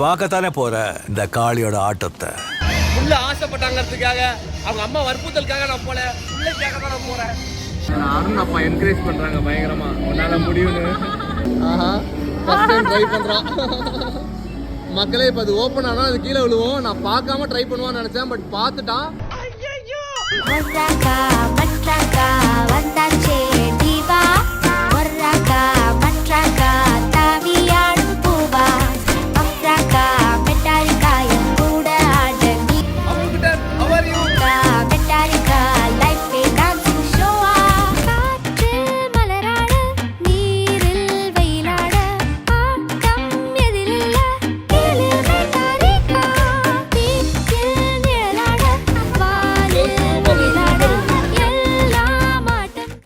பார்க்கத்தானே போற இந்த காளியோட ஆட்டத்தை. உள்ள ஆசைப்பட்டாங்கிறதுக்காக அவங்க அம்மா வற்புறுத்தலுக்காக நான் போல, பிள்ளைக்காக தான் நான் போறேன். அருண் அப்பா என்கரேஜ் பண்றாங்க பயங்கரமா, உன்னால முடியும்னு. ஆஹா, ஃபர்ஸ்ட் டைம் ட்ரை பண்றான். மக்களே இப்ப அது ஓபன் ஆனா அது கீழே விழுவோம். நான் பார்க்காம ட்ரை பண்ணுவான்னு நினைச்சேன், பட் பார்த்துட்டான்.